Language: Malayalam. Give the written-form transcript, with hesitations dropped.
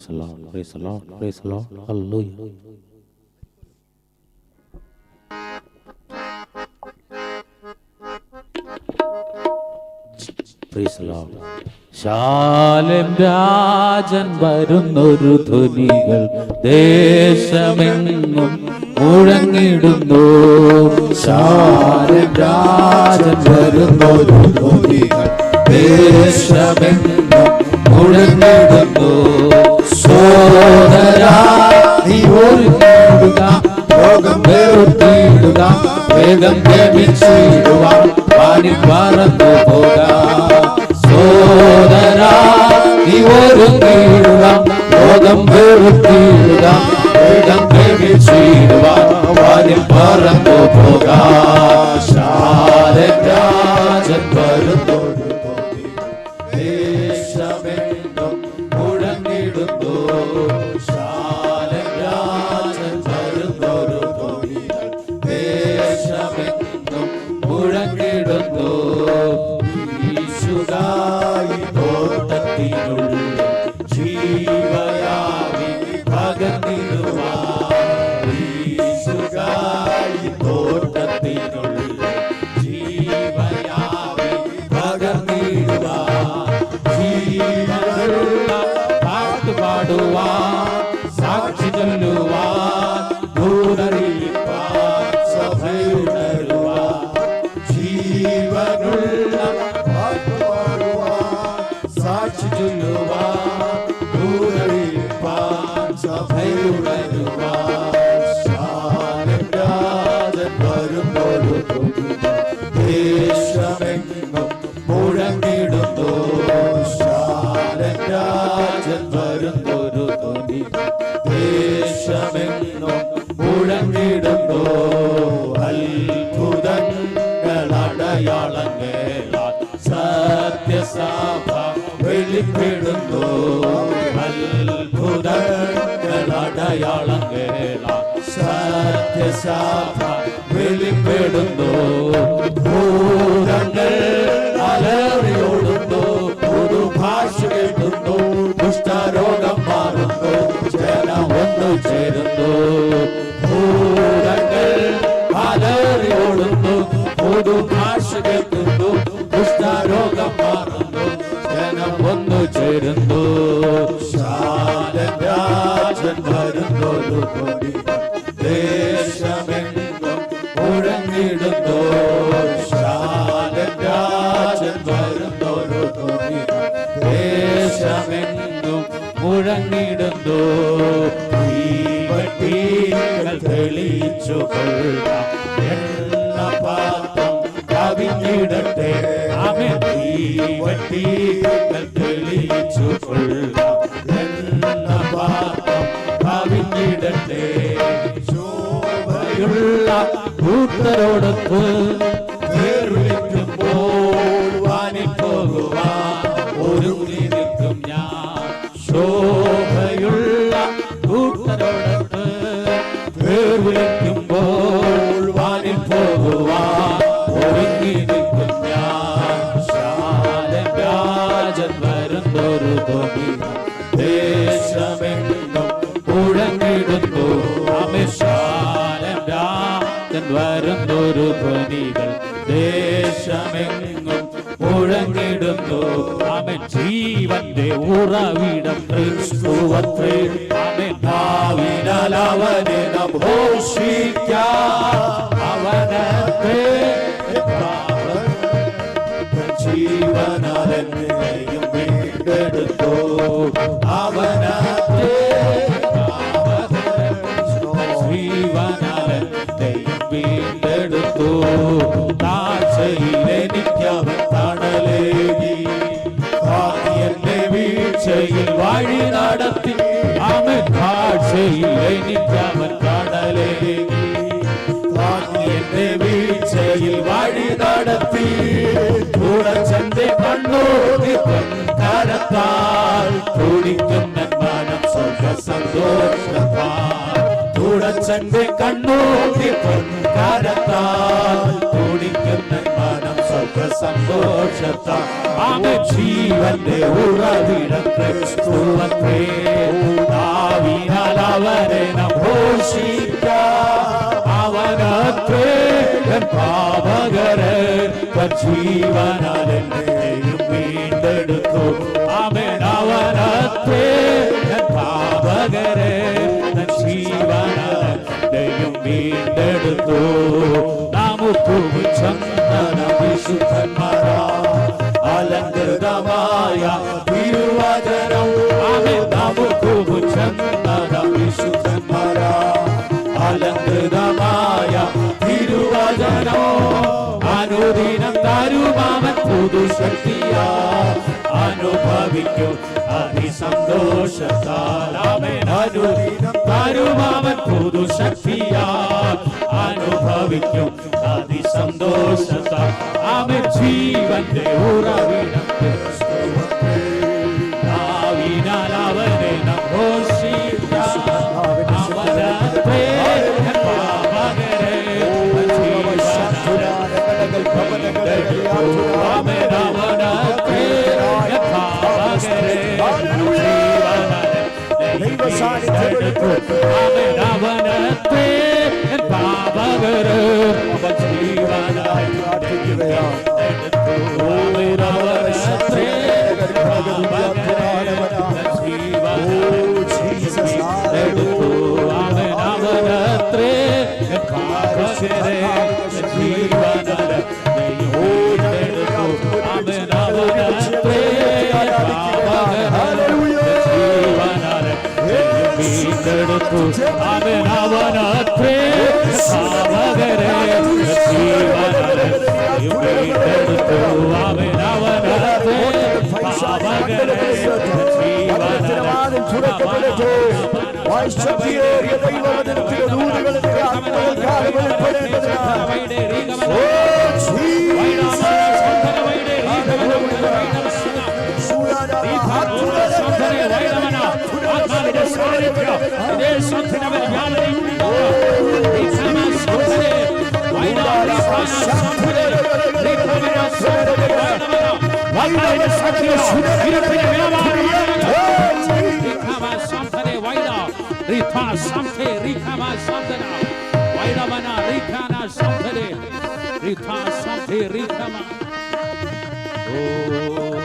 Praise the Lord. Praise the Lord. Hallelujah. Praise the Lord. Salem Rajan വരുന്നൊരു ധ്വനികൾ ദേശമെങ്ങും മുഴങ്ങിടുന്നു. ശാലേം രാജൻ വരുന്നൊരു ധ്വനികൾ ദേശമെങ്ങും മുഴങ്ങിടുന്നു. സോദരാ നീ ഒരുങ്ങിടുക, ലോകം വെറുത്തിടുക, വേഗം ജപിച്ചിടുവാൻ വാനിൽ പറന്നു പോകാം. സോദരാ നീ ഒരുങ്ങിടുക, ലോകം വെറുത്തിടുക, വേഗം ജപിച്ചിടുവാൻ വാനിൽ പറന്നു പോകാം. ശാലേം രാജൻ വരുന്നൊരു ദേശമെങ്ങും മുഴങ്ങിടുന്നു. ശാലേം രാജൻ വരുന്നൊരു ദേശമെങ്ങും മുഴങ്ങിടുന്നു. ഈശുകായി തോട്ടത്തിനുള്ളിൽ ജീവയാവി പകർന്നിടുവാൻ. ഈശുകായി തോട്ടത്തിനുള്ളിൽ ജീവയാവി പകർന്നിടുവാൻ. ജീവനുള്ള പാട്ട് പാടുവാൻ, സാക്ഷി ചൊല്ലുവാൻ, ദൂതറിയിപ്പാൻ, സഭയുണരുവാൻ. ജീവനുള്ള പാട്ട് പാടുവാൻ, സാക്ഷി ചൊല്ലുവാൻ, ദൂതറിയിപ്പാൻ, സഭയുണരുവാൻ. ശാലേം രാജൻ വരുന്നൊരു ദേശമെങ്ങും മുഴങ്ങിടുന്നു. ശാലേം രാജൻ വരുന്നൊരു ദേശമെങ്ങും മുഴങ്ങിടുന്നു. അത്ഭുതങ്ങൾ അടയാളങ്ങളാൽ സത്യസഭ വെളിപ്പെടുന്നു. അത്ഭുതങ്ങൾ അടയാളങ്ങളാൽ സത്യസഭ വെളിപ്പെടുന്നു. ഭൂതങ്ങൾ അലറിയോടുന്നു, പുതുഭാഷ കേൾക്കുന്നു, കുഷ്ഠരോഗം മാറുന്നു, ജനം ഒന്നു ചേരുന്നു. ഭൂതങ്ങൾ അലറിയോടുന്നു, പുതുഭാഷ കേൾക്കുന്നു, കുഷ്ഠരോഗം മാറുന്നു, ജനം ഒന്നു ചേരുന്നു. ശാലേം രാജൻ വരുന്നൊരു ദേശമെങ്ങും മുഴങ്ങിടുന്നു. ശാലേം രാജൻ വരുന്നൊരു ദേശമെങ്ങും മുഴങ്ങിടുന്നു. തീവട്ടികൾ തെളിച്ചു കൊള്ളാം, എണ്ണപാത്രം കവിഞ്ഞിടട്ടെ. ആമേൻ. തീവട്ടികൾ തെളിച്ചു കൊള്ളാം, എണ്ണപാത്രം കവിഞ്ഞിടട്ടെ. ശോഭയുള്ള കൂട്ടരോടൊത്ത് വിളിക്കുമ്പോൾ വാനിൽ പോകുവാൻ ഒരുങ്ങി നിൽക്കും ഞാൻ. ശോഭയുള്ള കൂട്ടരോടൊത്ത് വിളിക്കുമ്പോൾ വാനിൽ പോകുവാൻ ഒരുങ്ങി നിൽക്കും ഞാൻ. ശാലേം രാജൻ വരുന്നൊരു ദേശമെങ്ങും മുഴങ്ങിടുന്നു. ശാലേം രാജൻ വരുന്നൊരു ധ്വനികൾ ദേശമെങ്ങും മുഴങ്ങിടുന്നു. അവൻ ജീവന്റെ ഉറവിടം ക്രിസ്തുവത്രേ. അവൻ ഭാവിനാൽ അവനെ നാം ഘോഷിക്കാം. അവനത്തെ ജീവനാൽ എന്നെയും വീണ്ടെടുത്തു. അവനത്തെ ജീവനാൽ എന്നെയും വീണ്ടെടുത്തു. താഴ്ചയിലെനിക്കവൻ തണലേകി, എന്നെ വീഴ്ചയിൽ വഴി നടത്തി. അവൻ താഴ്ചയിലെനിക്കവൻ തണലേകി, എന്നെ വീഴ്ചയിൽ വഴി നടത്തി. തുടച്ചന്റെ കണ്ണൂരി കരത്താൽ തുടിക്കുന്ന മനം സുഖ സന്തോഷത്താൽ. തുടച്ചന്റെ കണ്ണൂരി കരത്താൽ തുടിക്കുന്ന മനം സുഖ സന്തോഷത്താൽ. അവൻ ജീവന്റെ ഉറവിടം ക്രിസ്തുവത്രേ. ജീവനാൽ എന്നെയും വീണ്ടെടുത്തു. ആമേൻ. അവനത്രേ പാപകരെ ജീവനാൽ എന്നെയും വീണ്ടെടുത്തു. നമുക്ക് ചന്ദന വിശുദ്ധന്മാരാ അലങ്കൃതമായ തിരുവചനം. ആമേൻ. നമുക്ക് ചന്ദന വിശുദ്ധന്മാരാ അലങ്കൃതമായ തിരുവചനം. അനുദിനം തരുമാവൻ പുതുശക്തിയാ അനുഭവിക്കും അതിസന്തോഷത്താൽ. ആമേൻ. അനുദിനം തരുമാവൻ പുതുശക്തിയാ അനുഭവിക്കും അതിസന്തോഷത്താൽ. ആമേൻ. ജീവന്റെ ഉറവിടം നാവിനാൽ അവനെ നമോഷിക്കാം. അവനത്രേ പാപകരെ ആമേൻ. അവനത്രേ പാപകരെ ആമേൻ. അവനത്രേ പാപകരെ ജീവനായി എടുത്തു. ആമേൻ. അവനത്രേ പാപകരെ എടുത്തു. ആമേൻ. അവനത്രേ പാപകരെ ജീവനായി എടുത്തു. ആമേൻ. അവനത്രേ പാപകരെ ജീവനായി വീണ്ടെടുത്തു. ആമേൻ. അവനത്രേ പാപകരെ ജീവനായി വീണ്ടെടുത്തു. ആമേൻ. അവനത്രേ പാപകരെ ശക്തിയേറിയ ദൈവവചനത്തിലെ ദൂതുകളിലെ ആത്മകൾക്കാണ് Oh